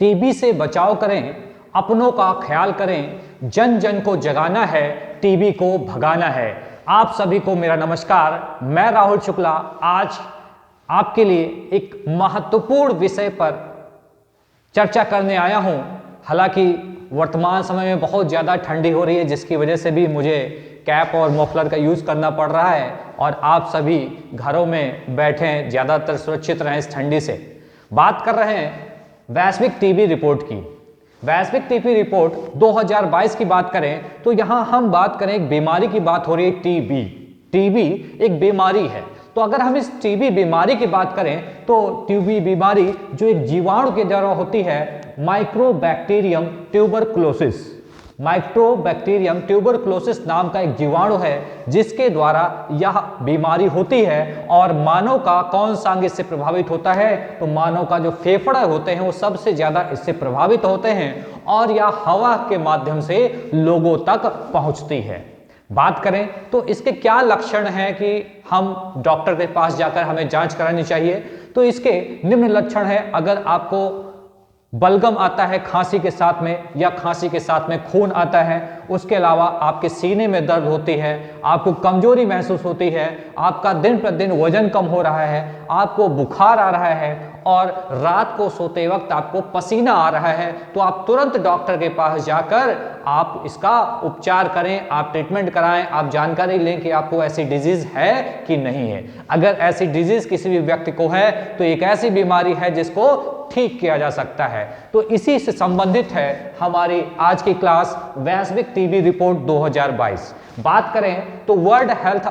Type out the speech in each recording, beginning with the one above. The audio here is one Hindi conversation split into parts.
टीबी से बचाव करें, अपनों का ख्याल करें, जन जन को जगाना है, टीबी को भगाना है। आप सभी को मेरा नमस्कार। मैं राहुल शुक्ला आज आपके लिए एक महत्वपूर्ण विषय पर चर्चा करने आया हूं। हालांकि वर्तमान समय में बहुत ज़्यादा ठंडी हो रही है, जिसकी वजह से भी मुझे कैप और मफलर का यूज़ करना पड़ रहा है और आप सभी घरों में बैठे हैं, ज़्यादातर सुरक्षित रहें इस ठंडी से। बात कर रहे हैं वैश्विक टीबी रिपोर्ट की। वैश्विक टीबी रिपोर्ट 2022 की बात करें तो यहाँ हम बात करें एक बीमारी की बात हो रही है, टीबी। टीबी एक बीमारी है। तो अगर हम इस टीबी बीमारी की बात करें तो टीबी बीमारी जो एक जीवाणु के द्वारा होती है, माइक्रोबैक्टीरियम ट्यूबरकुलोसिस। माइक्रोबैक्टीरियम ट्यूबरकुलोसिस नाम का एक जीवाणु है जिसके द्वारा यह बीमारी होती है। और मानव का कौन सा अंग इससे प्रभावित होता है? तो मानव का जो फेफड़े होते हैं वो सबसे ज्यादा इससे प्रभावित होते हैं और यह हवा के माध्यम से लोगों तक पहुंचती है। बात करें तो इसके क्या लक्षण हैं कि हम डॉक्टर के पास जाकर हमें जांच करानी चाहिए? तो इसके निम्न लक्षण है। अगर आपको बलगम आता है खांसी के साथ में या खांसी के साथ में खून आता है, उसके अलावा आपके सीने में दर्द होती है, आपको कमजोरी महसूस होती है, आपका दिन प्रतिदिन वजन कम हो रहा है, आपको बुखार आ रहा है और रात को सोते वक्त आपको पसीना आ रहा है, तो आप तुरंत डॉक्टर के पास जाकर आप इसका उपचार करें, आप ट्रीटमेंट कराएं, आप जानकारी लें कि आपको ऐसी डिजीज है कि नहीं है। अगर ऐसी डिजीज किसी भी व्यक्ति को है तो एक ऐसी बीमारी है जिसको ठीक किया जा सकता है। तो इसी से संबंधित है हमारी आज की क्लास वैश्विक टीबी रिपोर्ट 2022। बात करें तो वर्ल्ड हेल्थ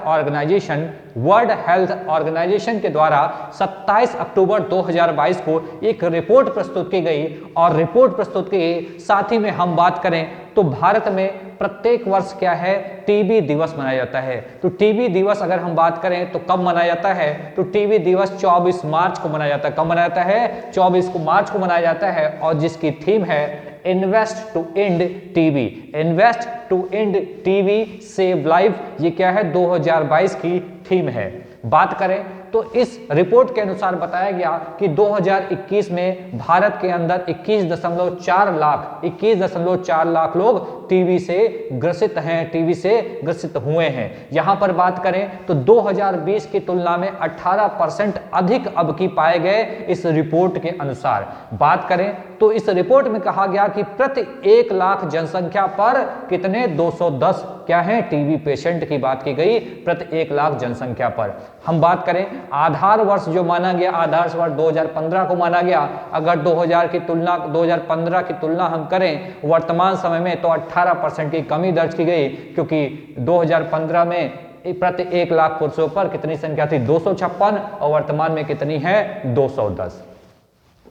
ऑर्गेनाइजेशन के द्वारा 27 अक्टूबर 2022 को एक रिपोर्ट प्रस्तुत की गई और रिपोर्ट प्रस्तुत की गई। साथ ही में हम बात करें तो भारत में प्रत्येक वर्ष क्या है, टीबी दिवस मनाया जाता है। तो टीबी दिवस अगर हम बात करें तो कब मनाया जाता है? तो टीबी दिवस 24 मार्च को मनाया जाता है। कब मनाया जाता है? 24 मार्च को मनाया जाता है और जिसकी थीम है invest to end TB. Invest to end TB save life, ये क्या है? 2022 की थीम है। बात करें तो इस रिपोर्ट के अनुसार बताया गया कि 2021 में भारत के अंदर 21.4 लाख लोग टीबी से ग्रसित हैं, टीबी से ग्रसित हुए हैं। यहां पर बात करें तो 2020 की तुलना में 18% अधिक अब की पाए गए इस रिपोर्ट के अनुसार। बात करें तो इस रिपोर्ट में कहा गया कि प्रति 1 लाख जनसंख्या पर कितने 210 क्या है टीबी पेशेंट की बात की गई प्रति 1 लाख जनसंख्या पर। हम बात करें आधार वर्ष जो माना गया, आधार वर्ष 2015 को माना गया। अगर 2015 की तुलना हम करें वर्तमान समय में तो 18% की कमी दर्ज की गई, क्योंकि 2015 में प्रति 1 लाख पुरुषों पर कितनी संख्या थी? 256 और वर्तमान में कितनी है? 210।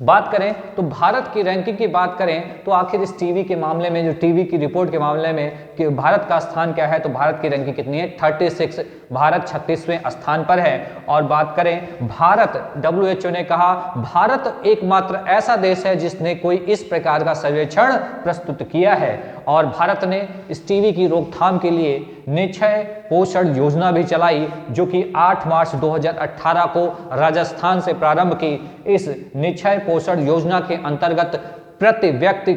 बात करें तो भारत की रैंकिंग की बात करें तो आखिर इस टीबी के मामले में, जो टीबी की रिपोर्ट के मामले में कि भारत का स्थान क्या है, तो भारत की रैंकिंग कितनी है? 36। भारत 36वें स्थान पर है। और बात करें भारत, WHO ने कहा भारत एकमात्र ऐसा देश है जिसने कोई इस प्रकार का सर्वेक्षण प्रस्तुत किया है। और भारत ने इस टीबी की रोकथाम के लिए निक्षय पोषण योजना भी चलाई, जो कि 8 मार्च 2018 को राजस्थान से प्रारंभ की। इस निक्षय पोषण योजना के अंतर्गत प्रति व्यक्ति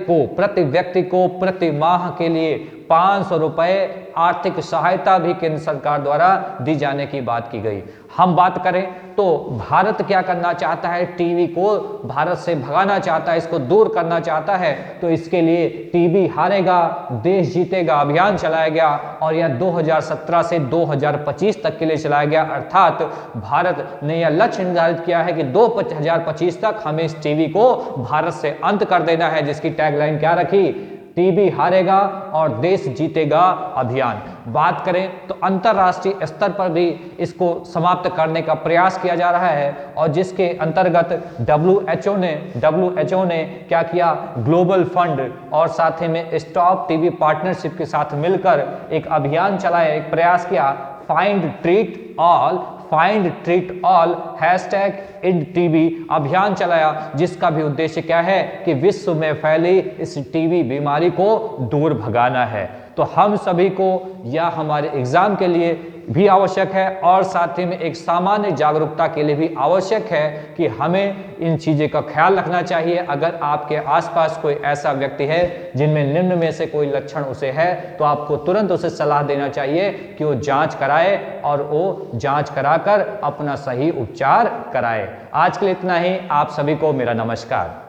को प्रति माह के लिए 500 रुपए आर्थिक सहायता भी केंद्र सरकार द्वारा दी जाने की बात की गई। हम बात करें तो भारत क्या करना चाहता है? टीबी को भारत से भगाना चाहता है, इसको दूर करना चाहता है। तो इसके लिए टीबी हारेगा देश जीतेगा अभियान चलाया गया और यह 2017 से 2025 तक के लिए चलाया गया। अर्थात भारत ने यह लक्ष्य निर्धारित किया है कि 2025 तक हमें इस टीबी को भारत से अंत कर देना है, जिसकी टैगलाइन क्या रखी? टीबी हारेगा और देश जीतेगा अभियान। बात करें तो अंतर्राष्ट्रीय स्तर पर भी इसको समाप्त करने का प्रयास किया जा रहा है और जिसके अंतर्गत WHO ने क्या किया? ग्लोबल फंड और साथ ही में स्टॉप टीबी पार्टनरशिप के साथ मिलकर एक अभियान चलाया, एक प्रयास किया, फाइंड ट्रीट ऑल #IndTB अभियान चलाया, जिसका भी उद्देश्य क्या है कि विश्व में फैली इस टीबी बीमारी को दूर भगाना है। तो हम सभी को या हमारे एग्जाम के लिए भी आवश्यक है और साथ ही में एक सामान्य जागरूकता के लिए भी आवश्यक है कि हमें इन चीज़ों का ख्याल रखना चाहिए। अगर आपके आसपास कोई ऐसा व्यक्ति है जिनमें निम्न में से कोई लक्षण उसे है तो आपको तुरंत उसे सलाह देना चाहिए कि वो जांच कराए और वो जांच कराकर अपना सही उपचार कराए। आज के लिए इतना ही। आप सभी को मेरा नमस्कार।